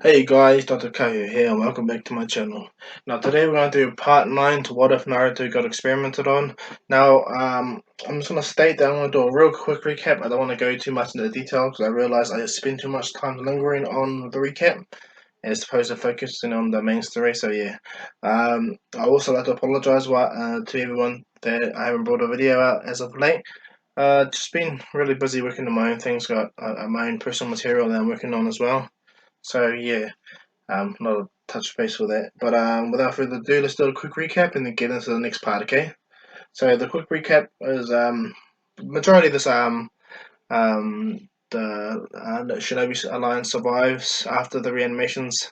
Hey guys, Dr. Kayo here and welcome back to my channel. Now today we're going to do part 9 to what if Naruto got experimented on. Now I'm just going to state that I'm going to do a real quick recap. I don't want to go too much into the detail because I realize I spend too much time lingering on the recap as opposed to focusing on the main story, so yeah. I also like to apologize to everyone that I haven't brought a video out as of late. Just been really busy working on my own things, got my own personal material that I'm working on as well. So yeah, not a touch base with that. But without further ado, let's do a quick recap and then get into the next part. Okay. So the quick recap is majority of this the Shinobi Alliance survives after the reanimations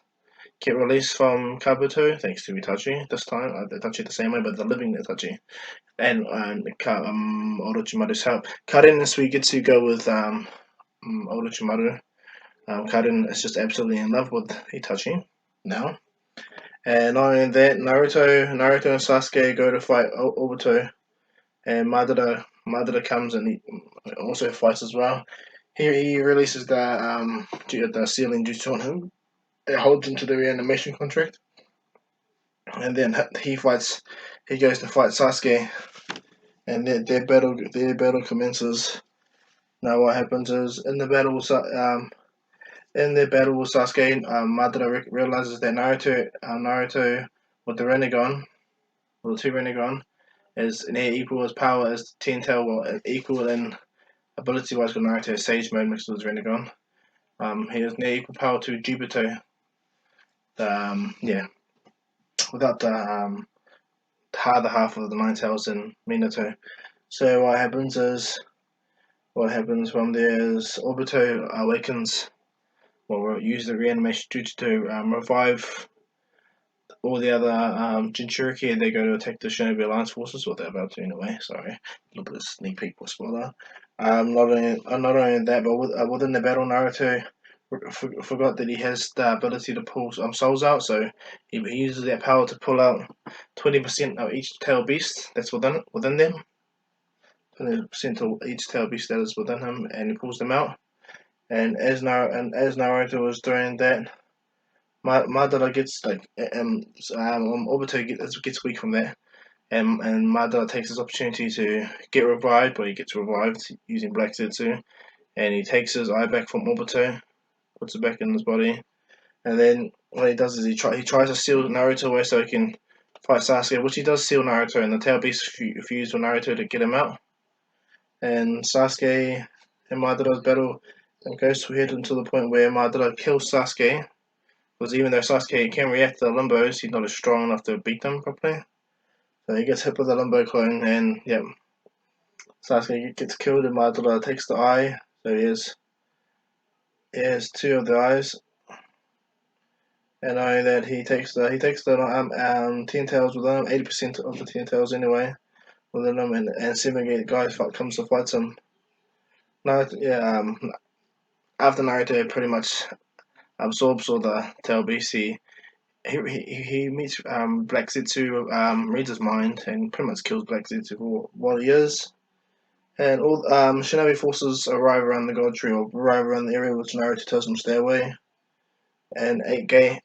get released from Kabuto, thanks to Itachi. This time, Itachi the same way, but the living Itachi and Orochimaru's help. Karen and Sui get to go with Orochimaru. Karen is just absolutely in love with Itachi now. And not only that, Naruto and Sasuke go to fight Obito, and Madara comes and he also fights as well. Here he releases the sealing jutsu on him. It holds him to the reanimation contract, and then He goes to fight Sasuke, and their battle commences. Now what happens is in their battle with Sasuke, Madara realizes that Naruto with the Rinnegan, with the two Rinnegan, is near equal as power as Ten Tail, well, equal in ability wise with Naruto Sage Mode mixed with his Rinnegan. He is near equal power to Jupiter. Yeah, without the other half of the Nine Tails in Minato. So what happens from there is Obito awakens. Well, use the reanimation jutsu to revive all the other Jinchuriki, and they go to attack the Shinobi Alliance forces, what they're about to anyway. Sorry, a little bit of sneak peek for spoiler. Not only that, but within the battle, Naruto forgot that he has the ability to pull souls out, so he uses that power to pull out 20% of each tail beast that's within them. 20% of each tail beast that is within him, and he pulls them out. And as Naruto was doing that, Madara gets Obito gets weak from that, and Madara takes this opportunity to get revived, but he gets revived using Black Zetsu, and he takes his eye back from Obito, puts it back in his body, and then what he does is he tries to seal Naruto away so he can fight Sasuke, which he does seal Naruto, and the tail beast fuse with Naruto to get him out, and Sasuke and Madara's battle goes to head until the point where Madara kills Sasuke. Because even though Sasuke can react to the limbos, he's not as strong enough to beat them properly. So he gets hit with a limbo clone, and yep, Sasuke gets killed, and Madara takes the eye. So he has two of the eyes, and only that he takes the Ten Tails within him, 80% of the Ten Tails anyway within him, and Seven guys comes to fight him. After Naruto pretty much absorbs all the tail beasts, he meets Black Zetsu, reads his mind, and pretty much kills Black Zetsu for what he is. And all Shinobi forces arrive around the God Tree, or arrive around the area which Naruto tells them to stay away. And eight gate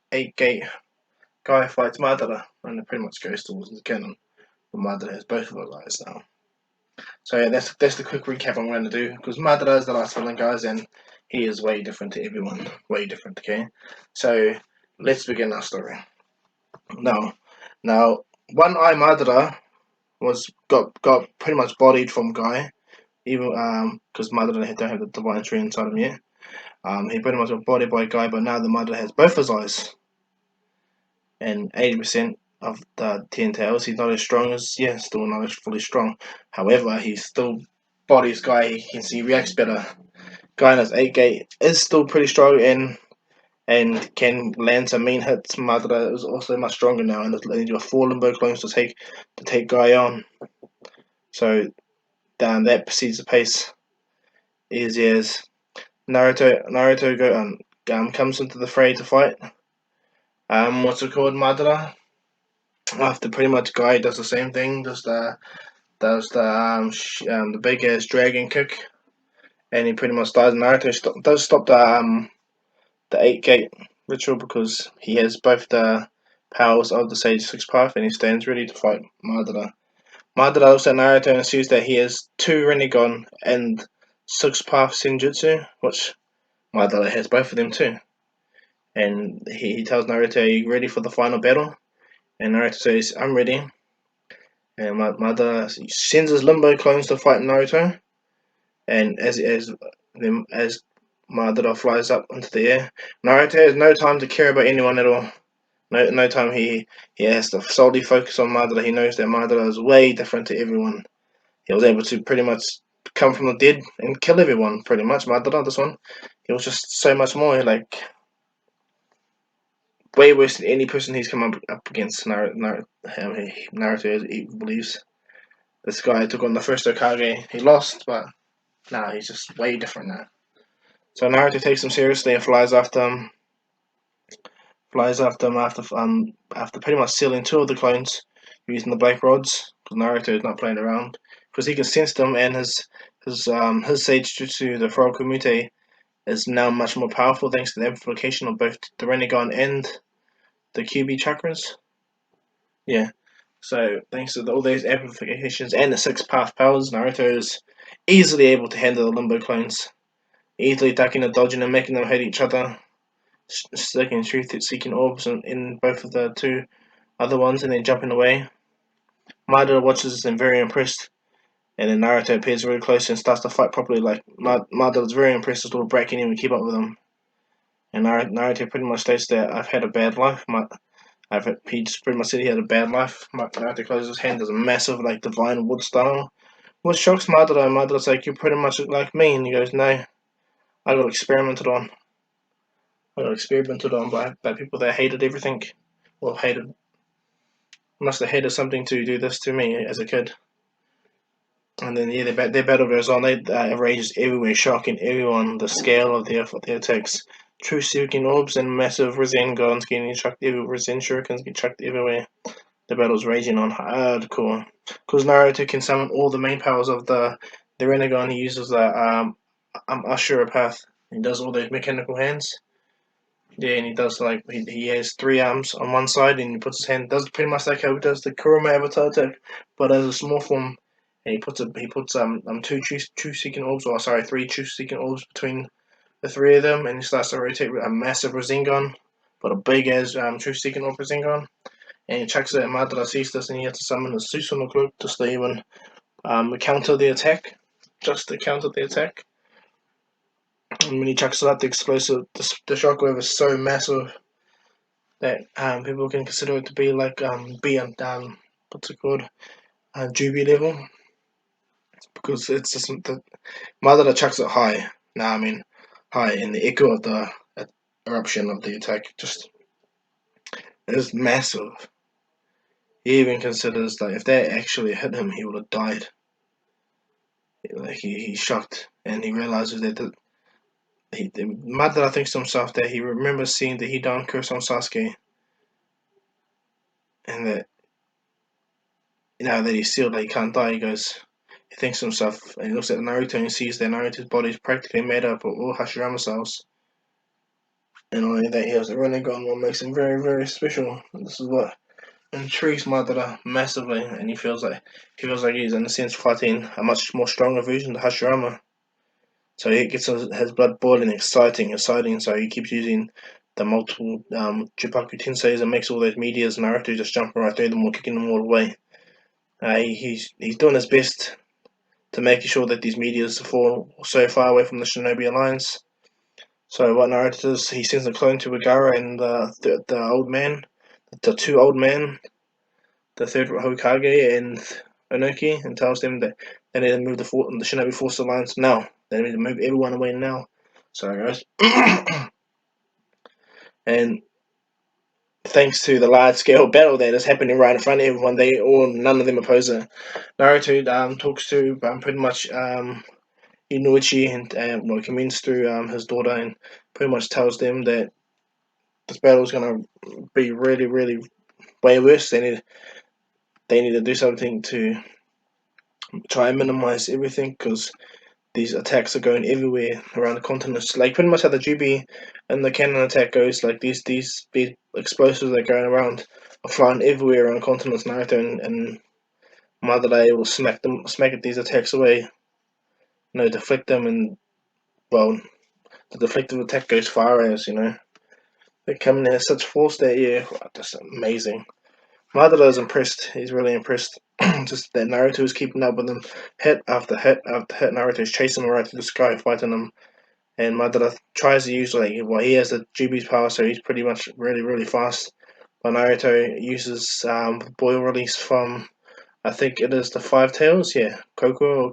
guy fights Madara, and it pretty much goes towards the cannon. But Madara has both of his eyes now. So yeah, that's the quick recap I'm going to do, because Madara is the last villain, guys, and he is way different to everyone. Way different, okay? So let's begin our story. Now, One Eye Madara got pretty much bodied from Guy, even because Madara don't have the divine tree inside him yet. He pretty much got bodied by Guy, but now the Madara has both his eyes and 80% of the Ten Tails. He's not as strong still not as fully strong. However, he still bodies Guy. He reacts better. Guy in his 8 gate is still pretty strong and can land some mean hits. Madara is also much stronger now, and he's got 4 limbo clones to take Guy on. So that proceeds the pace. Easy as Naruto comes into the fray to fight. What's it called, Madara? After pretty much Guy does the same thing, does the big ass dragon kick, and he pretty much dies. Naruto does stop the 8 gate ritual because he has both the powers of the Sage Six Path and he stands ready to fight Madara. Madara looks at Naruto and sees that he has two Rinnegan and Six Path Senjutsu, which Madara has both of them too. And he tells Naruto, "Are you ready for the final battle?" And Naruto says, "I'm ready." And Madara sends his Limbo clones to fight Naruto. And as Madara flies up into the air, Naruto has no time to care about anyone at all. No time. He has to solely focus on Madara. He knows that Madara is way different to everyone. He was able to pretty much come from the dead and kill everyone. Pretty much Madara. This one, he was just so much more like way worse than any person he's come up against. Naruto, he believes this guy took on the first Hokage. He lost, but now he's just way different now. So Naruto takes him seriously and flies after him. After pretty much sealing two of the clones using the black rods. Because Naruto is not playing around because he can sense them and his Sage Jutsu, the Furokumite, is now much more powerful thanks to the amplification of both the Rinnegan and the QB chakras. Yeah. So thanks to all those amplifications and the six path powers, Naruto is easily able to handle the Limbo clones, easily ducking and dodging and making them hate each other, sticking truth-seeking orbs in both of the two other ones, and then jumping away. Madara watches and very impressed, and then Naruto appears really close and starts to fight properly. Like Madara's very impressed, this little brat can even keep up with him. And Naruto pretty much states that I've had a bad life. He just pretty much said he had a bad life. Naruto closes his hand, does a massive like divine wood style. What shocks Madara? Madara's like, "You pretty much look like me," and he goes, "No, I got experimented on. I got experimented on by people that hated everything. Well, must have hated something to do this to me as a kid." And then yeah, their battle goes on. They rages everywhere, shocking everyone. The scale of their attacks, true seeking orbs and massive Razengans getting chucked everywhere. Rasen shurikens get chucked everywhere. The battle's raging on hardcore. Because Naruto can summon all the main powers of the Rinnegan. He uses the Ashura path. He does all those mechanical hands. Yeah, and he does like he has three arms on one side, and he puts his hand does pretty much like how he does the Kurama Avatar attack, but as a small form. And he puts two true seeking orbs, or sorry, three true seeking orbs between the three of them, and he starts to rotate a massive Rasengan, but a big as true seeking orb Rasengan, and he chucks it at Madara sees this, and he has to summon the Susanoo Cloak just to even counter the attack, just to counter the attack. And when he chucks it up, the explosive, the shockwave is so massive that people can consider it to be like be what's it called, Jubi level, because it's just the Madara chucks it high. Nah, I mean high, and the echo of the eruption of the attack just is massive. He even considers that if that actually hit him, he would have died. Like he's shocked, and he realizes that Madara thinks to himself that he remembers seeing the Hidan curse on Sasuke, and that that he's sealed, that he can't die. He thinks to himself, and he looks at Naruto and sees that Naruto's body is practically made up of all Hashirama cells. And only that he has a Rinnegan, what makes him very, very special. And this is what intrigues Madara massively, and he feels like he's in a sense fighting a much more stronger version of Hashirama. So he gets his blood boiling, exciting. So he keeps using the multiple Jupaku Tenseis and makes all those meteors. Naruto just jumping right through them or kicking them all away. He's doing his best to make sure that these meteors fall so far away from the Shinobi Alliance. So what Naruto does, he sends a clone to Madara and the old man, the two old men, the third Hokage and Onoki, and tells them that they need to move the Shinobi Force Alliance now. They need to move everyone away now. Sorry, guys. And thanks to the large scale battle that is happening right in front of everyone, none of them oppose it. Naruto talks to pretty much Inuichi and convenes through his daughter and pretty much tells them that this battle is going to be really, really way worse. They need to do something to try and minimize everything because these attacks are going everywhere around the continents. Like pretty much how the GB and the cannon attack goes. Like these big explosives that are going around are flying everywhere around continents. Naruto and Madara will smack at these attacks away. Deflect them, and well, the deflective attack goes far as they come in there such force that that's amazing. Madara is impressed. He's really impressed. Just that Naruto is keeping up with him, hit after hit after hit. Naruto is chasing him right through the sky, fighting him. And Madara tries to use he has the GB's power, so he's pretty much really fast. But Naruto uses boil release from I think it is the Five Tails, yeah, Kokoro,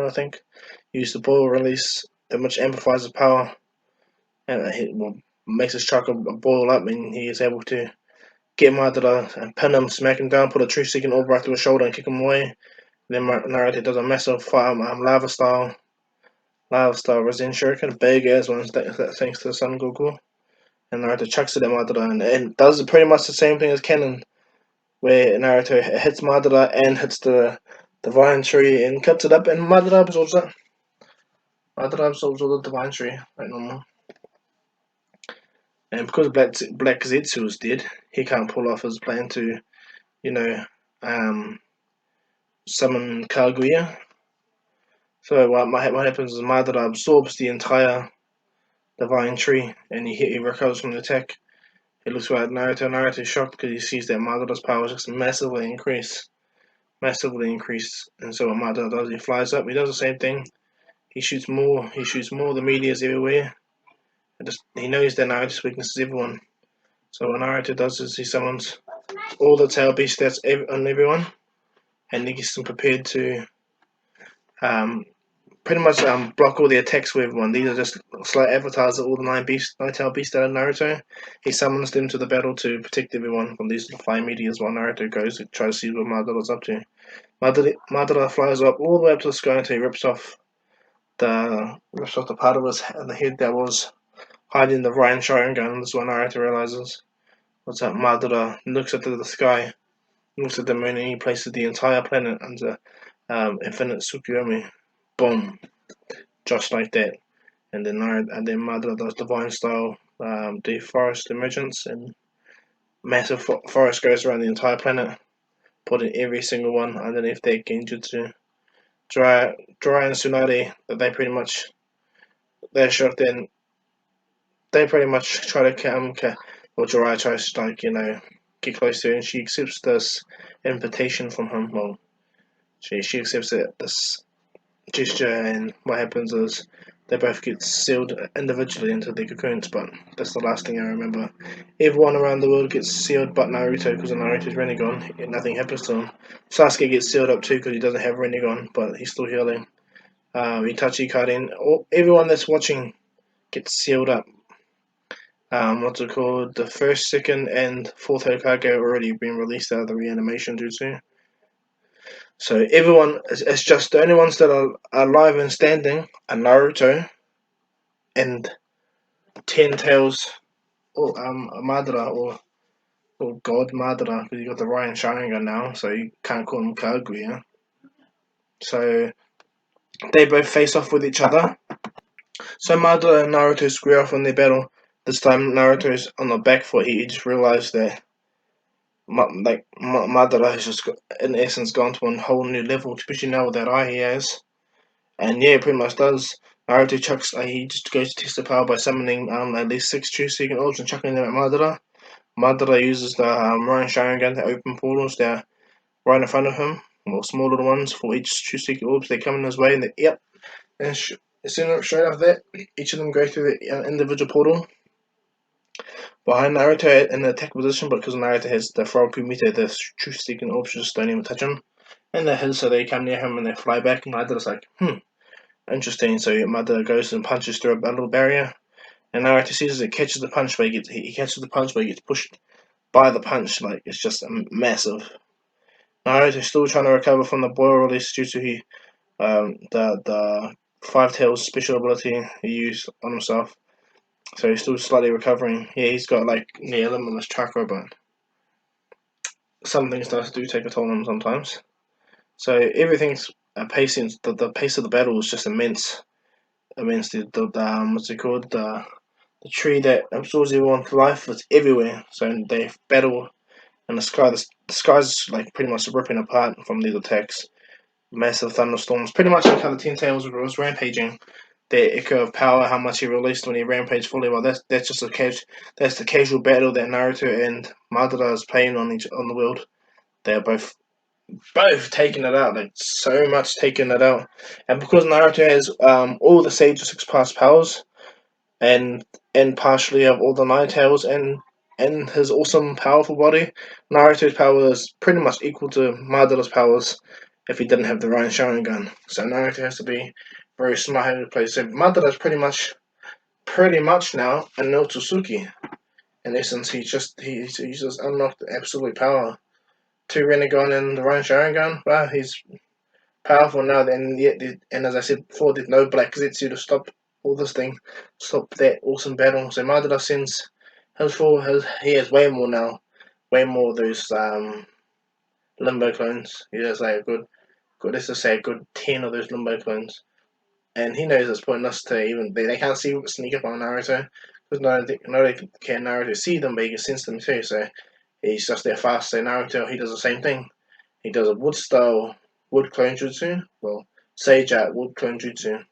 I think. Use the boil release, which amplifies his power and makes his chakra boil up, and he is able to get Madara and pin him, smack him down, put a true seeking orb right through his shoulder, and kick him away. Then Naruto does a massive lava style Rasen Shuriken, big ass ones, thanks to the Sun Goku. And Naruto chucks it at Madara, and does pretty much the same thing as Kennen, where Naruto hits Madara and hits the Divine Tree and cuts it up, and Madara absorbs it. Madara absorbs all the Divine Tree, like normal. And because Black Zetsu is dead, he can't pull off his plan to, you know, um, summon Kaguya. So what happens is Madara absorbs the entire Divine Tree, and he recovers from the attack. He looks right at Naruto. Naruto's shocked because he sees that Madara's power just massively increased. And so what Madara does, he flies up. He does the same thing. He shoots more. The meteors everywhere. He knows that Naruto weaknesses everyone. So what Naruto does is he summons all the tail beast stats on everyone, and he gets them prepared to um, pretty much block all the attacks with everyone. These are just slight avatars of all the nine tail beasts that are Naruto. He summons them to the battle to protect everyone from these flying meteors while Naruto goes to try to see what Madara's up to. Madara flies up all the way up to the sky until he rips off the part of the head that was hiding the Ryan Sharingan. This is when Naruto realizes what's up. Madara looks up to the sky, looks at the moon, and he places the entire planet under infinite Tsukuyomi. Boom, just like that. And then Madara does divine style the forest emergence, and massive forest goes around the entire planet, putting every single one underneath their genjutsu. Dry and Tsunade, that they're shocked, and they pretty much try to or Jiraiya tries to get close to her, and she accepts this invitation from him. Well, she accepts this gesture, and what happens is they both get sealed individually into their cocoons. But that's the last thing I remember. Everyone around the world gets sealed, but Naruto, because Naruto's Rinnegan, and nothing happens to him. Sasuke gets sealed up too because he doesn't have Rinnegan, but he's still healing. Itachi, Karin, everyone that's watching gets sealed up. What's it called? The first, second, and fourth Hokage have already been released out of the reanimation jutsu. So everyone, it's just the only ones that are alive and standing are Naruto and Ten Tails, or Madara, or God Madara, because you got the Ryan Sharingan now, so you can't call him Kaguya. So they both face off with each other. So Madara and Naruto square off in their battle. This time Naruto's on the back foot. He just realized that Madara has just in essence gone to a whole new level, especially now with that eye he has. And yeah, it pretty much does. Naruto chucks. He just goes to test the power by summoning at least 6 true secret orbs and chucking them at Madara. Madara uses the Ryan Sharingan to open portals that are right in front of him, well, small little ones for each true secret orbs. They come in his way, and and straight after that, each of them go through the individual portal behind Naruto in the attack position, but because Naruto has the Furoku Mita, the true seeking orbs just don't even touch him. And they're his, so they come near him and they fly back, and Madara's like, interesting. So Madara goes and punches through a little barrier, and Naruto sees it catches the punch, but he catches the punch, but he gets pushed by the punch. Like, it's just massive. Naruto's still trying to recover from the boil release due to the Five Tails special ability he used on himself. So he's still slightly recovering. Yeah, he's got limitless chakra, but some things do take a toll on him sometimes. So everything's pacing. The pace of the battle was just immense. Immense. What's it called? The tree that absorbs everyone's life was everywhere. So they battle in the sky. The sky's like pretty much ripping apart from these attacks. Massive thunderstorms. Pretty much like how the Ten Tails was rampaging. The echo of power, how much he released when he rampaged fully. Well, that's just that's the casual battle that Naruto and Madara is playing on the world. They're both taking it out, like so much taking it out. And because Naruto has all the Sage of Six Past powers and partially have all the Nine Tails and his awesome powerful body, Naruto's power is pretty much equal to Madara's powers if he didn't have the Ryan Sharingan. So Naruto has to be very smart how to play. So Madara's pretty much now a no Tsuki. In essence, he's just unlocked absolute power. Two Renegon and the Ryan Sharingan. Wow, he's powerful now. Then yet, and as I said before, there's no Black Zetsu to stop all this thing, stop that awesome battle. So Madara sends he has way more now, way more of those Limbo clones. He has like a good let's just say a good 10 of those Limbo clones. And he knows it's pointless to even they can't sneak up on Naruto because no they can Naruto see them, but he can sense them too. So he's just there fast. So Naruto he does the same thing. He does a wood style wood clone jutsu. Well, Sage at wood clone jutsu.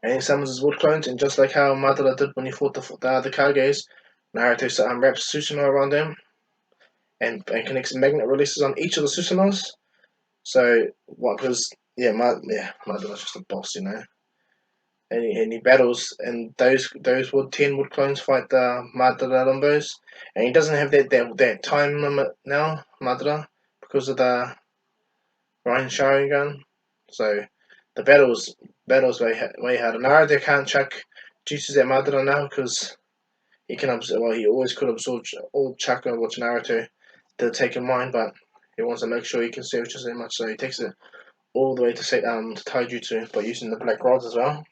And he summons his wood clones, and just like how Madara did when he fought the Kages, Naruto wraps Susanoo around them and connects magnet releases on each of the Susanoo's. So what? Because Madara's just a boss, you know. And he battles, and those wood clones fight the Madara Limbos, and he doesn't have that time limit now, Madara, because of the Ryan Sharingan. So the battles way harder. Naruto can't chuck juices at Madara now because he can absorb. Well, he always could absorb all chakra which Naruto did take in mind, but he wants to make sure he can save just as much, so he takes it all the way to Taijutsu by using the black rods as well.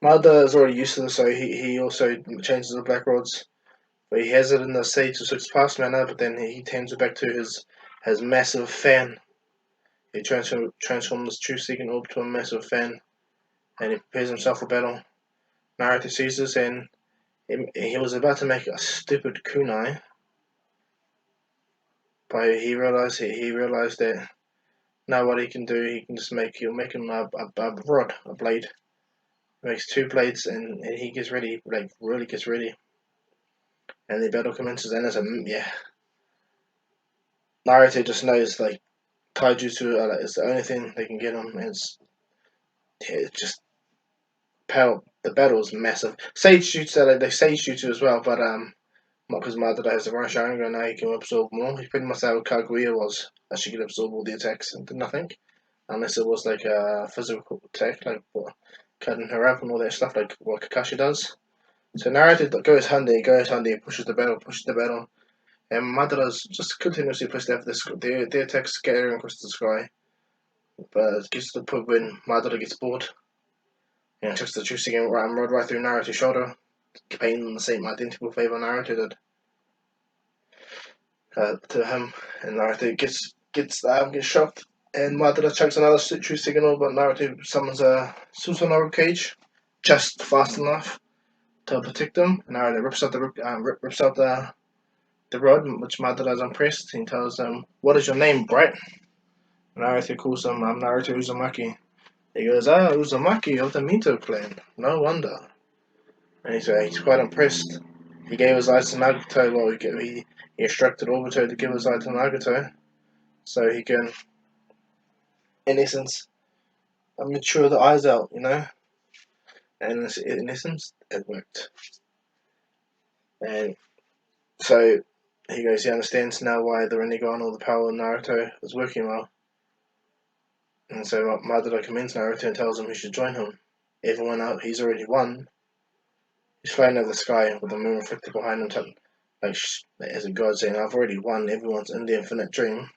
Madara is already used to this, so he also changes the black rods. But he has it in the Sage to Six Pass manner, but then he turns it back to his massive fan. He transforms this true second orb to a massive fan, and he prepares himself for battle. Naruto sees this, and he was about to make a stupid kunai, but he realized that now what he can do, he'll make him a rod, a blade. He makes two blades, and he gets ready, like really gets ready, and the battle commences. And Naruto just knows like taijutsu is the only thing they can get him. It's just power. The battle is massive. Sage jutsu, they sage jutsu as well, but because Madara has the Ryan Sharingan now, he can absorb more. He's pretty much how Kaguya was. That she could absorb all the attacks and did nothing. Unless it was like a physical attack, like cutting her up and all that stuff, like what Kakashi does. So Naruto goes Hundy, pushes the battle. And Madara's just continuously pushed after the attacks scattering across the sky. But it gets to the point when Madara gets bored. And chucks the juice again right through Naruto's shoulder, paying the same identical favor Naruto did to him. And Naruto gets shocked. And Madara chucks another true signal, but Naruto summons a Susanoo cage just fast enough to protect him. And Naruto rips out the rod, which Madara is impressed. He tells him, "What is your name, Bright?" Naruto calls him, "I'm Naruto Uzumaki." He goes, "Ah, Uzumaki of the Mito clan. No wonder." And he's quite impressed. He gave his eyes to Nagato. Well, he instructed Obito to give his eye to Nagato, so he can, in essence, mature the eyes out, you know. And in essence, it worked. And so he goes, he understands now why the Rinnegan or the power of Naruto is working well. And so Madara commends Naruto and tells him he should join him. Everyone out, he's already won. He's flying over the sky with the moon reflected behind him, like as a god saying, "I've already won. Everyone's in the infinite dream.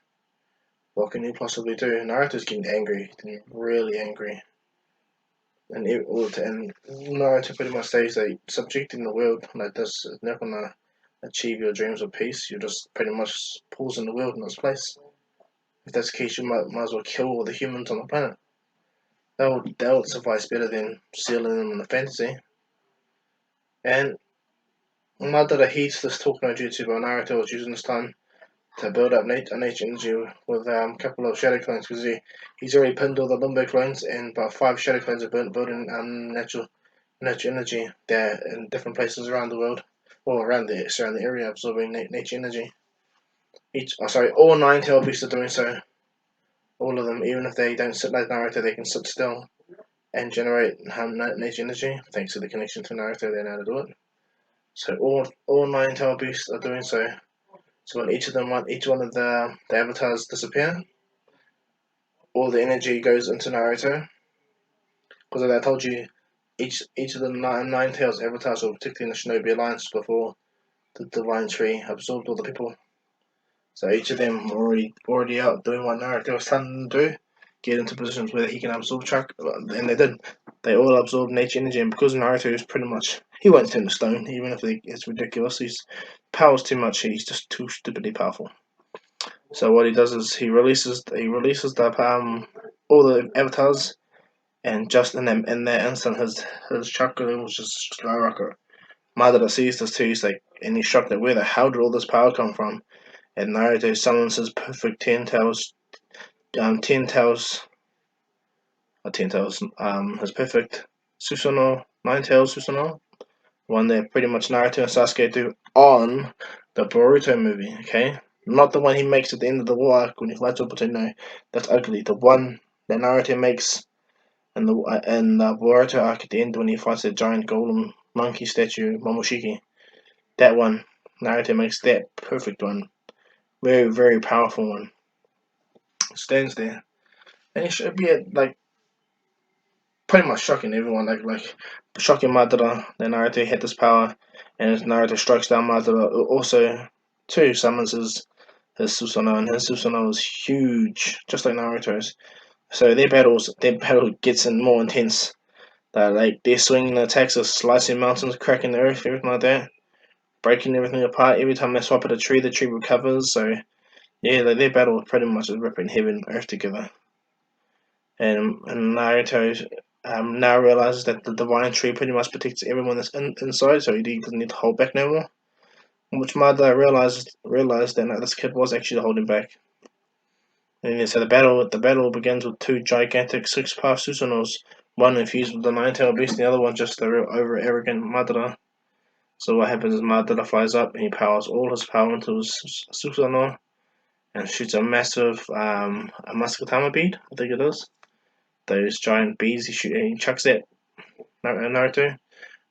What can you possibly do?" Naruto's getting angry, getting really angry. And Naruto pretty much says that subjecting the world like this is not gonna achieve your dreams of peace. You're just pretty much pausing the world in its place. If that's the case, you might as well kill all the humans on the planet. That would suffice better than sealing them in a fantasy. And Madara heeds this talk no jutsu, but Naruto was using this time to build up nature energy with a couple of shadow clones because he's already pinned all the limbo clones and about 5 shadow clones are building natural energy there in different places around the world or around the surrounding area absorbing nature energy. All 9 tail beasts are doing so. All of them, even if they don't sit like Naruto, they can sit still and generate nature energy. Thanks to the connection to Naruto, they know how to do it. So all 9 tail beasts are doing so. So when each one of the avatars disappear, all the energy goes into Naruto. Because like I told you, each of the nine tails avatars were particularly in the Shinobi Alliance before the Divine Tree absorbed all the people. So each of them were already out doing what Naruto was telling them to do, get into positions where he can absorb chakra, and they did. They all absorbed nature energy, and because Naruto is pretty much he won't turn to stone, even if it's ridiculous. His power's too much. He's just too stupidly powerful. So what he does is he releases the all the avatars, and just in that instant, his chakra levels just skyrocket. Madara sees this too. He's like, and he's shocked at where the hell did all this power come from? And Naruto summons his perfect 10 tails, 10 tails, 10 tails, his perfect Susanoo, 9 tails Susanoo, one that pretty much Naruto and Sasuke do on the Boruto movie, okay? Not the one he makes at the end of the war arc when he fights Obito, no, that's ugly. The one that Naruto makes in the Boruto arc at the end when he fights the giant golden monkey statue, Momoshiki, that one, Naruto makes that perfect one. Very, very powerful one. Stands there. And it should be like pretty much shocking everyone, like shocking Madara. Then Naruto had this power, and as Naruto strikes down Madara, also too summons his Susanoo, and his Susanoo is huge, just like Naruto's. So their battle gets in more intense. Like they're swinging attacks of slicing mountains, cracking the earth, everything like that, breaking everything apart. Every time they swap at a tree, the tree recovers. So yeah, like their battle pretty much is ripping heaven and earth together. And Naruto now realizes that the divine tree pretty much protects everyone that's inside, so he doesn't need to hold back no more. Which Madara realized that this kid was actually holding back. And so the battle begins with 2 gigantic 6-path Susanoo's, one infused with the 9-tailed beast, the other one just the real over arrogant Madara. So what happens is Madara flies up and he powers all his power into his Susanoo and shoots a massive a Muscatama bead, I think it is. Those giant bees he chucks at Naruto.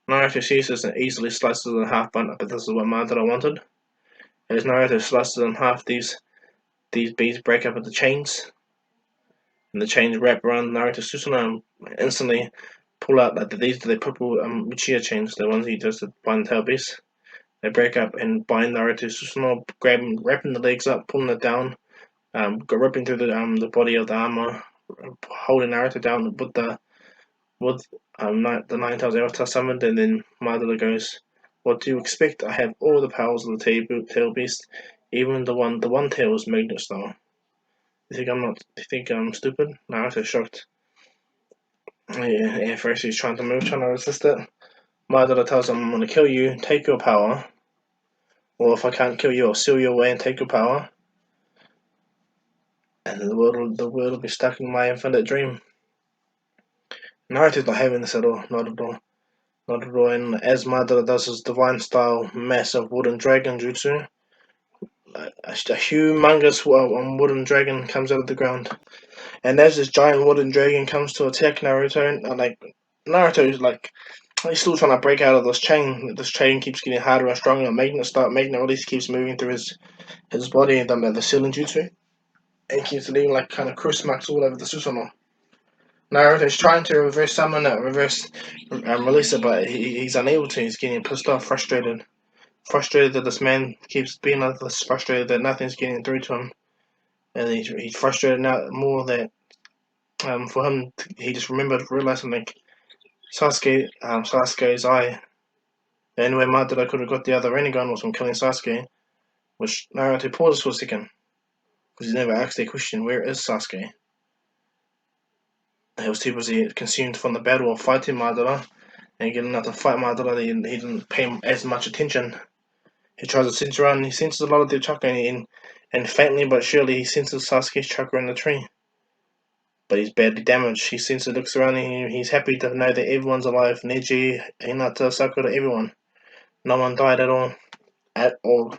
Naruto sees this and easily slices it in half, but this is what Madara wanted. As Naruto slices it in half, these bees break up into chains, and the chains wrap around Naruto's Susanoo and instantly pull out like these are the purple Uchiha chains, the ones he does to bind the tail beast. They break up and bind Naruto's Susanoo, wrapping the legs up, pulling it down, ripping through the body of the armor, holding Naruto down with the 9 tails avatar summoned, and then Madara goes, "What do you expect? I have all the powers of the tail beast, even the one tail is magnet style. You think I'm stupid?" Naruto's shocked. Yeah, first he's trying to resist it. Madara tells him, "I'm gonna kill you, take your power, or if I can't kill you, I'll seal you away and take your power, and the world will be stuck in my infinite dream." Naruto's not having this at all, not at all. Not at all. And as Madara does his divine style massive wooden dragon jutsu, a humongous wooden dragon comes out of the ground. And as this giant wooden dragon comes to attack Naruto, Naruto's like he's still trying to break out of this chain. This chain keeps getting harder and stronger. Magnet release keeps moving through his body and the sealing jutsu, and keeps leaving like kind of cruise marks all over the Susanoo. Naruto's trying to reverse summon it, reverse release it, but he's unable to. He's getting pissed off, frustrated that this man keeps being like this, frustrated that nothing's getting through to him, and he's frustrated now more that for him he just realizing like Sasuke's eye. The only way Madara could have got the other Rinnegan was from killing Sasuke, which Naruto pauses for a second. because he never asked the question, where is Sasuke? He was too busy consumed from the battle of fighting Madara and getting out to fight Madara. He didn't pay him as much attention. He tries to sense around and he senses a lot of their chakra, and faintly but surely he senses Sasuke's chakra in the tree. But he's badly damaged. He senses, looks around and he's happy to know that everyone's alive. Neji, Hinata, Sakura, everyone. No one died at all. At all.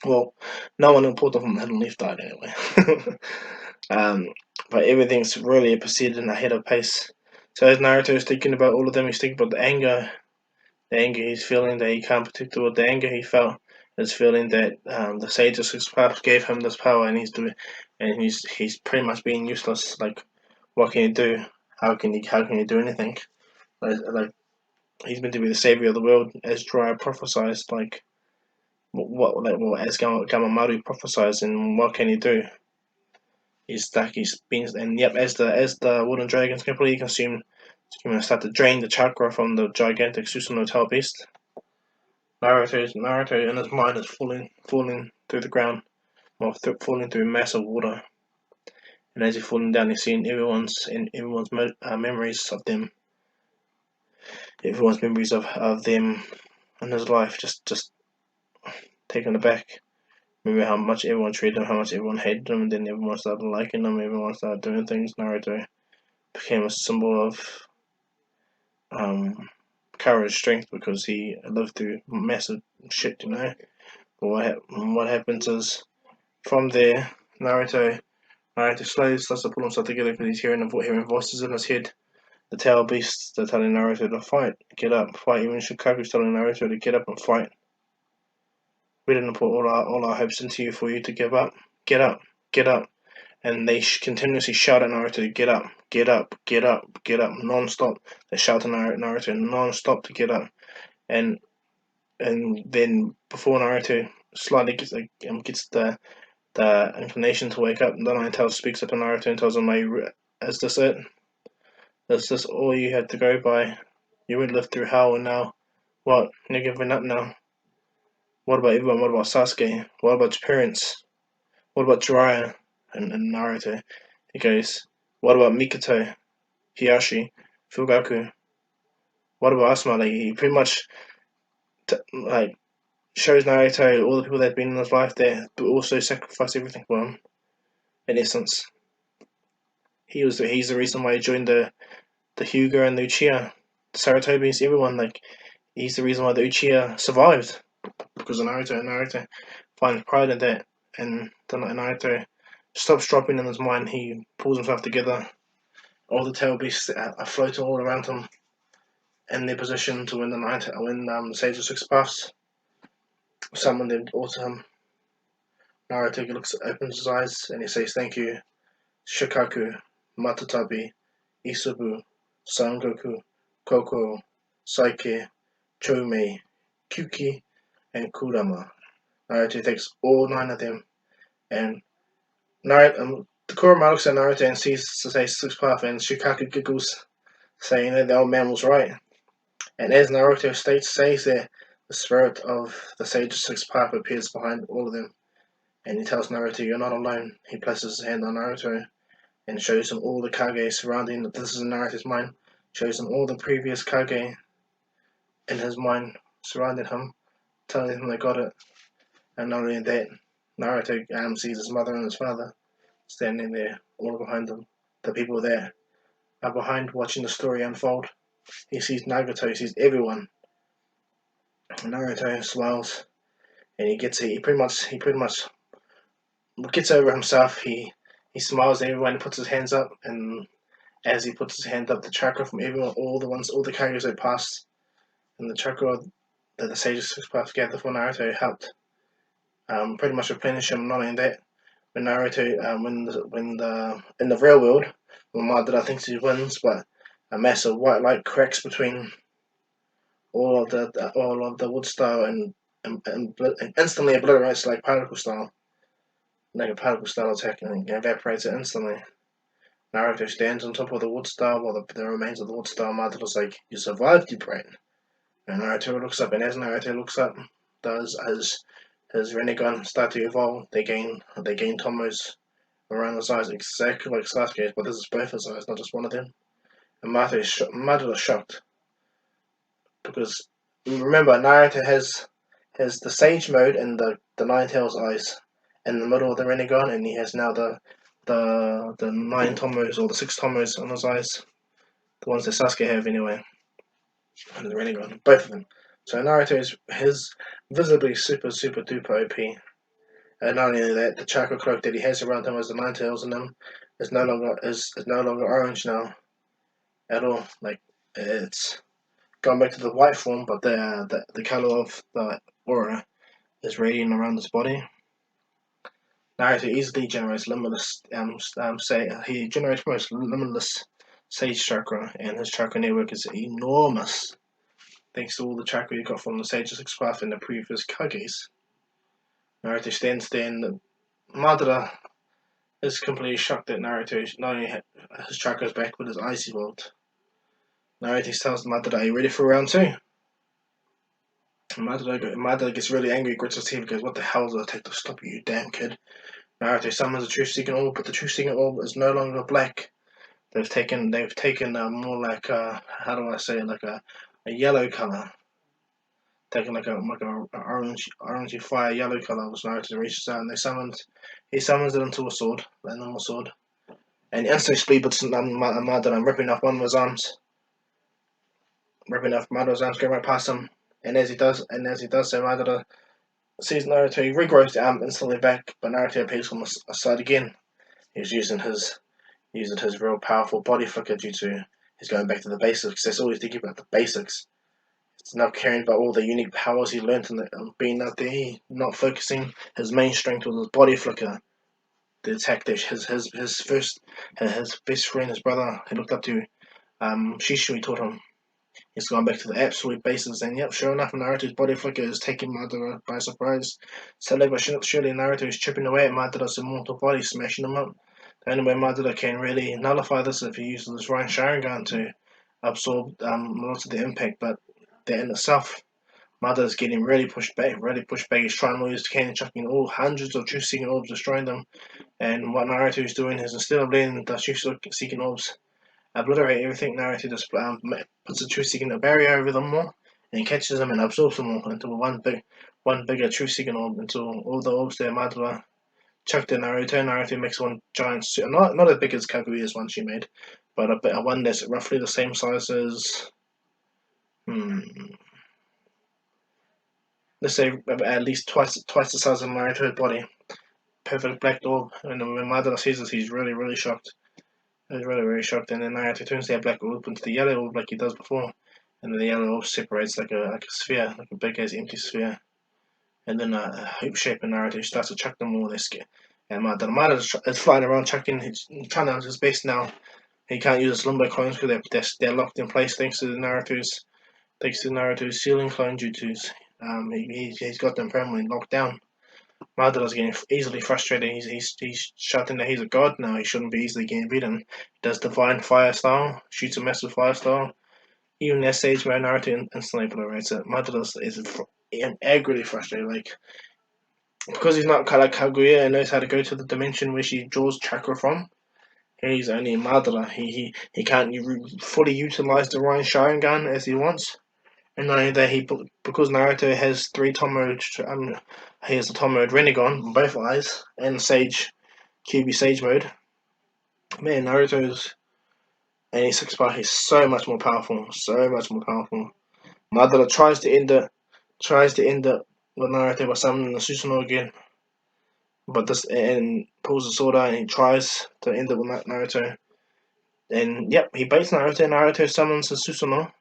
Well, no one important from the Hidden Leaf died anyway. um, but everything's really proceeding ahead of pace. So as Naruto is thinking about all of them, he's thinking about the anger he's feeling that he can't protect it, the anger he felt is feeling that the Sage of Six Paths gave him this power, and he's pretty much being useless. Like, what can he do? How can he do anything? Like he's meant to be the savior of the world, as Jiraiya prophesied. Like as Gamamaru prophesied, and what can he do? He's stuck. He's been, and yep, as the wooden dragon's completely consumed, it's going to start to drain the chakra from the gigantic Susanoo tail beast. Naruto in his mind is falling through the ground, or falling through massive water. And as he's falling down, he's seeing everyone's memories of them, everyone's memories of them in his life, just taken aback. Remember how much everyone treated him, how much everyone hated him, and then everyone started liking him, everyone started doing things. Naruto became a symbol of courage, strength, because he lived through massive shit, you know. But what happens is, from there, Naruto slowly starts to pull himself together because he's hearing voices in his head. The tail beasts are telling Naruto to fight, get up, fight. Even Shikaku's telling Naruto to get up and fight. We didn't put all our hopes into you for you to give up. Get up, get up. And they continuously shout at Naruto to get up, get up, get up, get up, non-stop. They shout at Naruto non-stop to get up. And then before Naruto slightly gets the inclination to wake up, Naruto speaks up to Naruto and tells him, is this it? Is this all you had to go by? You would live through hell, and now what? You're giving up now. What about everyone? What about Sasuke? What about your parents? What about Jiraiya and Naruto? He goes, what about Mikoto, Hiyashi, Fugaku? What about Asuma? Like, he pretty much like shows Naruto all the people that have been in his life there, but also sacrificed everything for him. In essence, he's the reason why he joined the Hyuga and the Uchiha, the Sarutobi's, everyone. Like, he's the reason why the Uchiha survived because of Naruto. And Naruto finds pride in that, and Naruto stops dropping in his mind. He pulls himself together. All the tail beasts are floating all around him in their position to win the Sage of Six Paths. Someone them all to him. Naruto opens his eyes and he says, "Thank you, Shikaku, Matatabi, Isobu, Son Goku, Koko, Saike, Chomei, Kyuki, and Kurama." Naruto takes all 9 of them, and the Kurama looks at Naruto and sees the Six Path, and Shikaku giggles, saying that the old man was right. And as Naruto says that, the spirit of the Sage of Six Path appears behind all of them, and he tells Naruto, "You're not alone." He places his hand on Naruto and shows him all the Kage surrounding. This is in Naruto's mind. Shows him all the previous Kage in his mind surrounding him, telling him they got it. And not only that, Naruto sees his mother and his father standing there, all behind him. The people there are behind, watching the story unfold. He sees Nagato, he sees everyone. And Naruto smiles, and he pretty much gets over himself. He smiles at everyone and puts his hands up, and as he puts his hand up, the chakra from everyone, all the Kages that passed, and the chakra that the Sages Six Paths gathered for Naruto helped pretty much replenish him. Not only that, when Naruto, in the real world, when Madara thinks he wins, but a massive white light cracks between all of the wood style and instantly obliterates like a particle style attack, and evaporates it instantly. Naruto stands on top of the wood style while the remains of the wood style. Madara's like, "You survived, you brain." And Naruto looks up, and as Naruto looks up, does as his Rinnegan start to evolve. They gain Tomos around his eyes exactly like Sasuke's, but this is both his eyes, not just one of them. And Madara is shocked because remember Naruto has the Sage mode and the Nine Tails eyes in the middle of the Rinnegan, and he has now the nine Tomos or the six Tomos on his eyes, the ones that Sasuke have anyway, and the Rinnegan, both of them. So Naruto is his visibly super duper OP. And not only that, the chakra cloak that he has around him as the nine tails in him is no longer orange now at all. Like it's gone back to the white form, but the color of the aura is radiating around his body. Naruto easily generates limitless say he generates most limitless sage chakra, and his chakra network is enormous thanks to all the chakra he got from the Sage Six Path and the previous Kages. Naruto stands there, and Madara is completely shocked that Naruto not only his chakra is back, but his eyes evolved. Naruto tells Madara, "Are you ready for round two?" Madara gets really angry, grits his teeth, goes, "What the hell does it take to stop you, you damn kid?" Naruto summons a truth-seeking orb, but the truth-seeking orb is no longer black. They've taken more like how do I say it, like a yellow color, taking like a orangey fire yellow color, which Naruto reaches out and he summons it into a normal sword, and instantly speed between Madara, ripping off one of his arms, ripping off Madara's arms, going right past him. And as he does so, Madara sees Naruto, he regrows the arm instantly back, but Naruto appears from the side again. He's using his real powerful body flicker jutsu. He's going back to the basics. That's all he's thinking about, the basics. He's not caring about all the unique powers he learned and being out there, not focusing. His main strength was his body flicker. The attack that his best friend, his brother, he looked up to, Shishui taught him. He's gone back to the absolute basics, and yep, sure enough, Naruto's body flicker is taking Madara by surprise. Slowly but surely, Naruto is chipping away at Madara's immortal body, smashing him up. The only way Madara can really nullify this is if he uses his Ryan Sharingan to absorb lots of the impact, but that in itself, Madara's getting really pushed back, He's trying all he can, chucking all hundreds of truth seeking orbs, destroying them. And what Naruto is doing is instead of letting the truth seeking orbs obliterate everything, Naruto just puts a truth seeking barrier over them more, and catches them and absorbs them all into one bigger truth seeking orb, until all the orbs there Madara chucked at Naruto. Naruto makes one giant suit, not as big as Kaguya's one she made, but a one that's roughly the same size as let's say at least twice the size of Naruto's body. Perfect black orb, and when Madara sees this, he's really shocked. He's really shocked, and then Naruto turns that black orb into the yellow orb like he does before, and then the yellow orb separates like a sphere, like a big as empty sphere, and then a hoop shape, and Naruto starts to chuck them all. They skip, and Madara is flying around chucking. He's trying to his best now. He can't use his limbo clones because they're locked in place thanks to Naruto's ceiling clone jutsus. He's got them permanently locked down. Madara's getting easily frustrated. He's shouting that he's a god now. He shouldn't be easily getting beaten. He does divine fire style, shoots a massive fire style. Even that stage where Naruto instantly obliterates it. Madara is angrily frustrated. Like, because he's not like Kaguya and knows how to go to the dimension where she draws chakra from. He's only Madara. He can't fully utilize the Ryan Sharingan as he wants. And not only that, because Naruto has three Tomo, he has the Tomo Rinnegan on both eyes and Sage, QB Sage mode. Man, Naruto's 86 part is so much more powerful, Madara tries to end it with Naruto by summoning the Susanoo again, but this and pulls the sword out and he tries to end it with Naruto. And yep, he baits Naruto. Naruto summons the Susanoo.